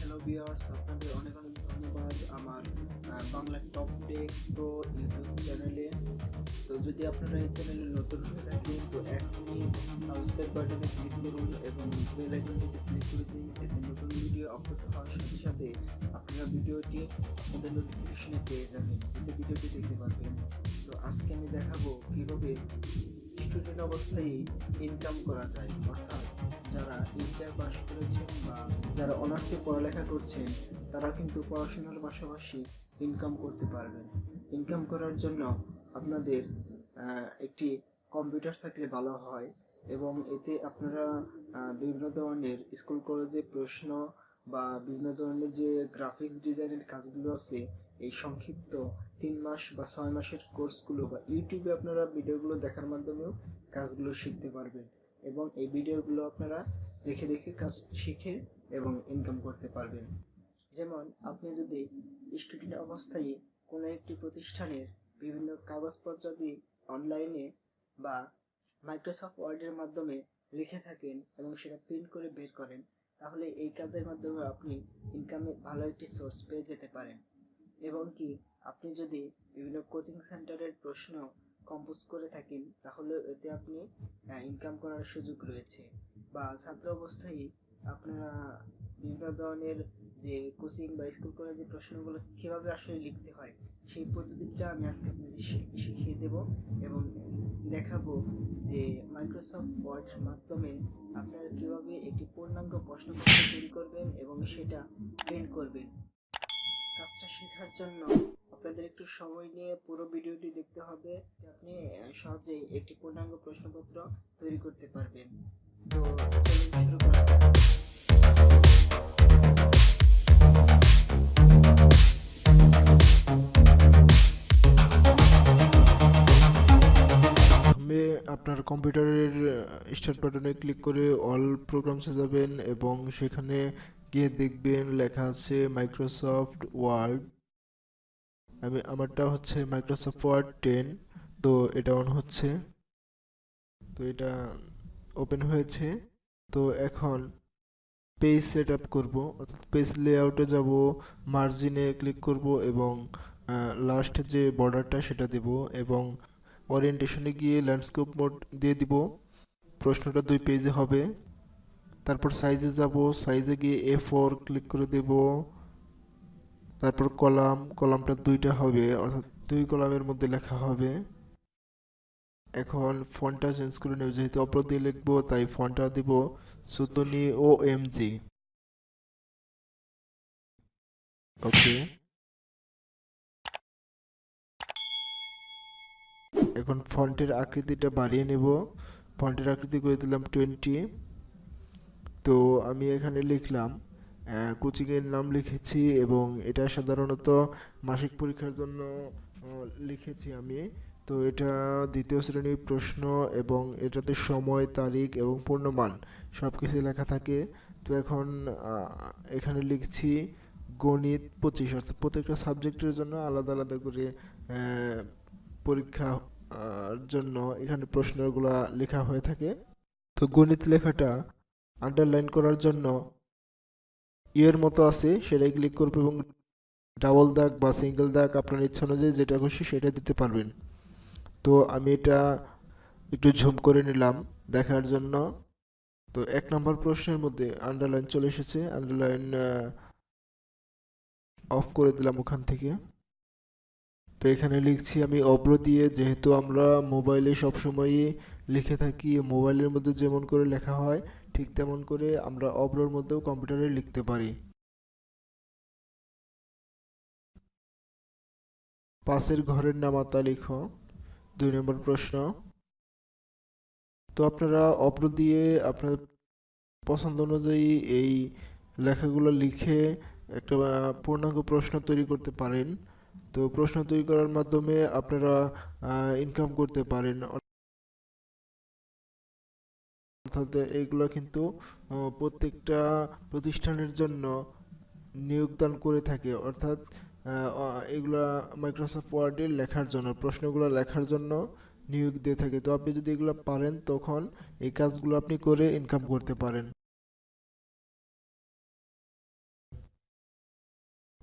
Hello viewers, আপনাদের অনেক অনেক ধন্যবাদ আমার Bangla top take pro YouTube চ্যানেলে। তো যদি আপনারা এই চ্যানেলে নতুন হয়ে থাকেন তো এখনই সাবস্ক্রাইব বাটনে ক্লিক করুন এবং বেল আইকনটিতে ক্লিক করে দিন, এতে নতুন ভিডিও আপলোড হওয়ার সাথে সাথে আপনারা ভিডিওটি আপনাদের নোটিফিকেশনে পেয়ে যাবেন, এতে ভিডিওটি দেখতে পারবেন। তো আজকে আমি দেখাবো কিভাবে স্টুডেন্ট অবস্থায় ইনকাম করা যায়, অর্থাৎ যারা ইন্টার পাস করেছেন বা যারা অনার্সে পড়ালেখা করছেন তারা কিন্তু পড়াশোনার পাশাপাশি ইনকাম করতে পারবেন। ইনকাম করার জন্য আপনাদের একটি কম্পিউটার থাকলে ভালো হয় এবং এতে আপনারা বিভিন্ন ধরনের স্কুল কলেজে প্রশ্ন বা বিভিন্ন ধরনের যে গ্রাফিক্স ডিজাইনের কাজগুলো আছে এই সংক্ষিপ্ত 3 মাস বা 6 মাসের কোর্সগুলো বা ইউটিউবে আপনারা ভিডিওগুলো দেখার মাধ্যমেও কাজগুলো শিখতে পারবেন এবং এই ভিডিওগুলো আপনারা দেখে দেখে কাজ শিখে এবং ইনকাম করতে পারবেন। যেমন আপনি যদি স্টুডেন্ট অবস্থায় কোনো একটি প্রতিষ্ঠানের বিভিন্ন কাগজপত্রাদি অনলাইনে বা মাইক্রোসফট ওয়ার্ডের মাধ্যমে লিখে থাকেন এবং সেটা প্রিন্ট করে বের করেন, তাহলে এই কাজের মাধ্যমে আপনি ইনকামের ভালো একটি সোর্স পেয়ে যেতে পারেন। এবং কি আপনি যদি বিভিন্ন কোচিং সেন্টারের প্রশ্ন কম্পোজ করে থাকেন তাহলে এতে আপনি ইনকাম করার সুযোগ রয়েছে। বা ছাত্র অবস্থায় আপনারা বিভিন্ন ধরনের যে কোচিং বা স্কুল কলেজের প্রশ্নগুলো কীভাবে আসলে লিখতে হয় সেই পদ্ধতিটা আমি আজকে আপনাদের শিখিয়ে দেব এবং দেখাবো যে মাইক্রোসফট ওয়ার্ডের মাধ্যমে আপনারা কীভাবে একটি পূর্ণাঙ্গ প্রশ্নপত্র তৈরি করবেন এবং সেটা প্রিন্ট করবেন। কাজটা শেখার জন্য আপনাদের একটু সময় নিয়ে পুরো ভিডিওটি দেখতে হবে, আপনি সহজেই একটি পূর্ণাঙ্গ প্রশ্নপত্র তৈরি করতে পারবেন। তো চলুন শুরু করা যাক। আপনার কম্পিউটারের স্টার্ট বাটনে ক্লিক করে অল প্রোগ্রামসে যাবেন এবং সেখানে গিয়ে দেখবেন লেখা আছে মাইক্রোসফট ওয়ার্ড। আমারটা হচ্ছে মাইক্রোসফট ওয়ার্ড 10। তো এটা অন হচ্ছে, তো এটা ওপেন হয়েছে। তো এখন পেজ সেট আপ করবো, অর্থাৎ পেজ লেআউটে যাব, মার্জিনে ক্লিক করব এবং লাস্ট যে বর্ডারটা সেটা দেব এবং ওরিয়েন্টেশনে গিয়ে ল্যান্ডস্কেপ মোড দিয়ে দিব। প্রশ্নটা 2 পেজে হবে। তারপর সাইজে যাব, সাইজে গিয়ে A4 ক্লিক করে দেব। তারপর কলামটা 2টা হবে, অর্থাৎ 2 কলামের মধ্যে লেখা হবে। এখন ফন্টটা চেঞ্জ করে নেব, যেহেতু অপর দিয়ে লিখবো তাই ফন্টটা দিব সুতনি OMG। ওকে, এখন ফন্টের আকৃতিটা বাড়িয়ে নেব। ফন্টের আকৃতি করে দিলাম 20। তো আমি এখানে লিখলাম কোচিংয়ের নাম লিখেছি এবং এটা সাধারণত মাসিক পরীক্ষার জন্য লিখেছি আমি। তো এটা দ্বিতীয় শ্রেণীর প্রশ্ন এবং এটাতে সময়, তারিখ এবং পূর্ণমান সব কিছু লেখা থাকে। তো এখন এখানে লিখছি গণিত 25, অর্থাৎ প্রত্যেকটা সাবজেক্টের জন্য আলাদা আলাদা করে পরীক্ষা জন্য এখানে প্রশ্নগুলো লেখা হয়ে থাকে। তো গণিত লেখাটা আন্ডারলাইন করার জন্য এর মতো আছে সেটাই ক্লিক করব এবং ডাবল দাগ বা সিঙ্গেল দাগ আপনার ইচ্ছা অনুযায়ী যেটা খুশি সেটা দিতে পারবেন। তো আমি এটা একটু ঝুম করে নিলাম দেখার জন্য। তো 1 নম্বর প্রশ্নের মধ্যে আন্ডারলাইন চলে এসেছে, আন্ডারলাইন অফ করে দিলাম ওখান থেকে। তো এখানে লিখছি আমি অব্র দিয়ে, যেহেতু আমরা মোবাইলে সবসময়ই লিখে থাকি, মোবাইলের মধ্যে যেমন করে লেখা হয় ঠিক তেমন করে আমরা অব্রর মধ্যেও কম্পিউটারে লিখতে পারি। 5-এর ঘরের নামাতা লিখো, 2 নম্বর প্রশ্ন। তো আপনারা অব্র দিয়ে আপনার পছন্দ অনুযায়ী এই লেখাগুলো লিখে একটা পূর্ণাঙ্গ প্রশ্ন তৈরি করতে পারেন। তো প্রশ্ন তৈরি করার মাধ্যমে আপনারা ইনকাম করতে পারেন। অর্থাৎ এইগুলো কিন্তু প্রত্যেকটা প্রতিষ্ঠানের জন্য নিয়োগদান করে থাকে, অর্থাৎ এগুলা মাইক্রোসফট ওয়ার্ডে লেখার জন্য, প্রশ্নগুলো লেখার জন্য নিয়োগ দিয়ে থাকে। তো আপনি যদি এগুলো পারেন তখন এই কাজগুলো আপনি করে ইনকাম করতে পারেন।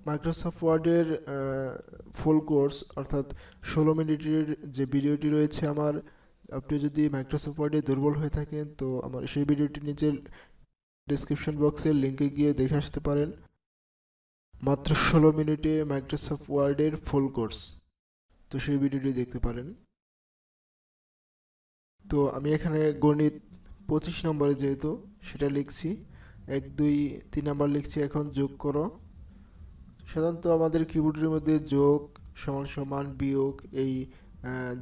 মাইক্রোসফট ওয়ার্ডের ফুল কোর্স অর্থাৎ 16 মিনিটের যে ভিডিওটি রয়েছে আমার, আপনি যদি মাইক্রোসফট ওয়ার্ডে দুর্বল হয়ে থাকেন তো আমার সেই ভিডিওটি নিচের ডিসক্রিপশন বক্সের লিঙ্কে গিয়ে দেখে আসতে পারেন। মাত্র 16 মিনিটে মাইক্রোসফট ওয়ার্ডের ফুল কোর্স, তো সেই ভিডিওটি দেখতে পারেন। তো আমি এখানে গণিত 25 নম্বরে যেহেতু সেটা লিখছি, 1 2 3 নাম্বার লিখছি। এখন যোগ করো। সাধারণত আমাদের কিবোর্ডের মধ্যে যোগ, সমান সমান, বিয়োগ, এই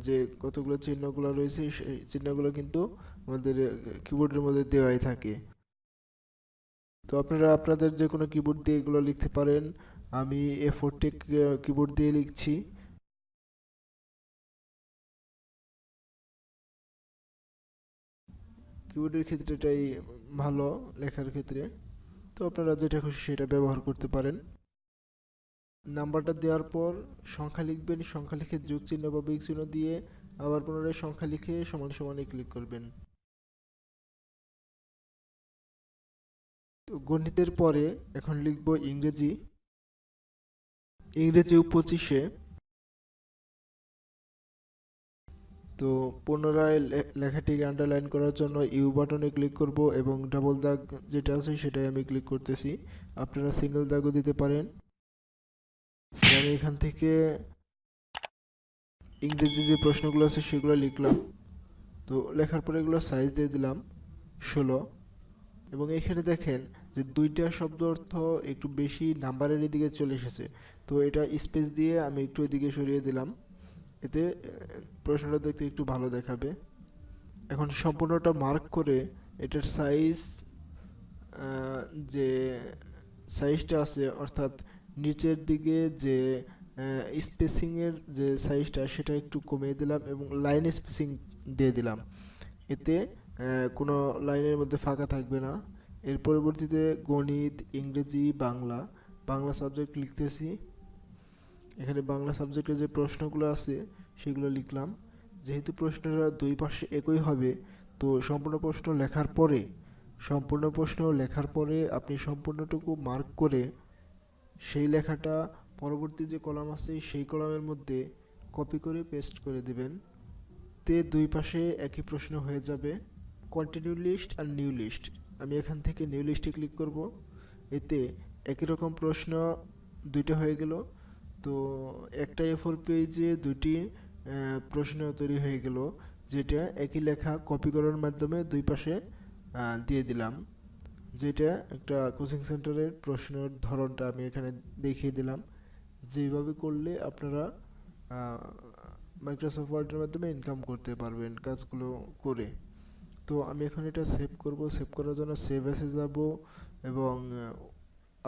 যে কতগুলো চিহ্নগুলো রয়েছে সেই চিহ্নগুলো কিন্তু আমাদের কিবোর্ডের মধ্যে দেওয়াই থাকে। তো আপনারা আপনাদের যে কোনো কিবোর্ড দিয়ে এগুলো লিখতে পারেন। আমি A4 টেক কিবোর্ড দিয়ে লিখছি। কিবোর্ডের ক্ষেত্রে এটাই ভালো লেখার ক্ষেত্রে। তো আপনারা যেটা খুশি সেটা ব্যবহার করতে পারেন। নাম্বারটা দেওয়ার পর সংখ্যা লিখবেন, সংখ্যা লিখে যোগ চিহ্ন বা বিয়োগ চিহ্ন দিয়ে আবার পুনরায় সংখ্যা লিখে সমান সমানে ক্লিক করবেন। তো গণিতের পরে এখন লিখব ইংরেজি। ইংরেজিও 25-এ। তো পুনরায় লেখাটিকে আন্ডারলাইন করার জন্য ইউ বাটনে ক্লিক করব এবং ডাবল দাগ যেটা আছে সেটাই আমি ক্লিক করতেছি। আপনারা সিঙ্গেল দাগও দিতে পারেন। আমি এখান থেকে ইংরেজি যে প্রশ্নগুলো আছে সেগুলো লিখলাম। তো লেখার পরে এগুলো সাইজ দিয়ে দিলাম 16। এবং এখানে দেখেন যে দুইটা শব্দ অর্থ একটু বেশি নাম্বারের দিকে চলে এসেছে। তো এটা স্পেস দিয়ে আমি একটু এদিকে সরিয়ে দিলাম, এতে প্রশ্নটা দেখতে একটু ভালো দেখাবে। এখন সম্পূর্ণটা মার্ক করে এটার সাইজ, যে সাইজটা আছে অর্থাৎ নিচের দিকে যে স্পেসিংয়ের যে সাইজটা সেটা একটু কমিয়ে দিলাম এবং লাইন স্পেসিং দিয়ে দিলাম। এতে কোনো লাইনের মধ্যে ফাঁকা থাকবে না। এর পরবর্তীতে গণিত, ইংরেজি, বাংলা, বাংলা সাবজেক্ট লিখতেছি। এখানে বাংলা সাবজেক্টে যে প্রশ্নগুলো আছে সেগুলো লিখলাম। যেহেতু প্রশ্নটা দুই পাশে একই হবে, তো সম্পূর্ণ প্রশ্ন লেখার পরে আপনি সম্পূর্ণটুকু মার্ক করে সেই লেখাটা পরবর্তী যে কলাম আছে সেই কলামের মধ্যে কপি করে পেস্ট করে দিবেন। তে দুই পাশে একই প্রশ্ন হয়ে যাবে। কন্টিনিউ লিস্ট আর নিউ লিস্ট, আমি এখান থেকে নিউ লিস্টে ক্লিক করব। এতে একই রকম প্রশ্ন দুইটা হয়ে গেল। তো একটা A4 পেজে দুইটি প্রশ্ন তৈরি হয়ে গেল, যেটা একই লেখা কপি করার মাধ্যমে দুই পাশে দিয়ে দিলাম। যেটা একটা কোচিং সেন্টারের প্রশ্নের ধরনটা আমি এখানে দেখিয়ে দিলাম। যেভাবে করলে আপনারা মাইক্রোসফট ওয়ার্ডের মাধ্যমে ইনকাম করতে পারবেন কাজগুলো করে। তো আমি এখন এটা সেভ করব। সেভ করার জন্য সেভ অ্যাসে যাব এবং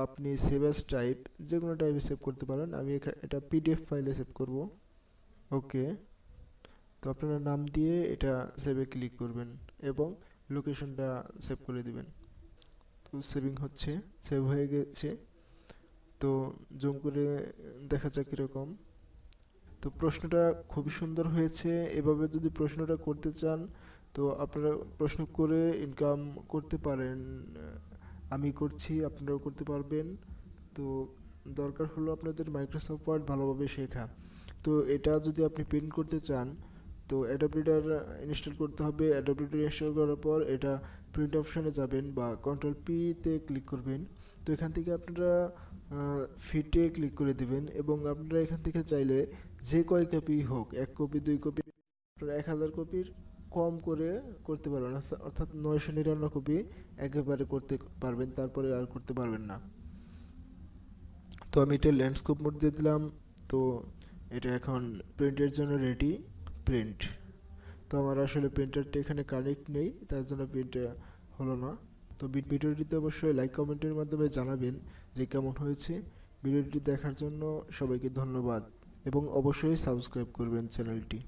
আপনি সেভ অ্যাস টাইপ যে কোনো টাইপে সেভ করতে পারেন। আমি এটা PDF ফাইলে সেভ করব। ওকে। তো আপনারা নাম দিয়ে এটা সেভে ক্লিক করবেন এবং লোকেশনটা সেভ করে দিবেন। তো সেভিং হচ্ছে, সেভ হয়ে গেছে। তো জুম করে দেখা যাক কীরকম। তো প্রশ্নটা খুবই সুন্দর হয়েছে। এভাবে যদি প্রশ্নটা করতে চান তো আপনারা প্রশ্ন করে ইনকাম করতে পারেন। আমি করছি, আপনারাও করতে পারবেন। তো দরকার হলো আপনাদের মাইক্রোসফট ওয়ার্ড ভালোভাবে শেখা। তো এটা যদি আপনি প্রিন্ট করতে চান তো অ্যাডোব রিডার ইনস্টল করতে হবে। অ্যাডোব রিডার ইনস্টল করার পর এটা প্রিন্ট অপশানে যাবেন বা কন্ট্রোল P-তে ক্লিক করবেন। তো এখান থেকে আপনারা ফিটে ক্লিক করে দিবেন এবং আপনারা এখান থেকে চাইলে যে কয় কপি হোক, 1 কপি 2 কপি, আপনারা 1000 কপির কম করে করতে পারবেন, অর্থাৎ 999 কপি একেবারে করতে পারবেন, তারপরে আর করতে পারবেন না। তো আমি এটা ল্যান্ডস্কেপ মোড দিয়ে দিলাম। তো এটা এখন প্রিন্টের জন্য রেডি, প্রিন্ট। তো আমার আসলে প্রিন্টারটা এখানে কানেক্ট নেই, তার জন্য প্রিন্ট হলো না। তো ভিডিওটিতে অবশ্যই লাইক কমেন্টের মাধ্যমে জানাবেন যে কেমন হয়েছে। ভিডিওটি দেখার জন্য সবাইকে ধন্যবাদ এবং অবশ্যই সাবস্ক্রাইব করবেন চ্যানেলটি।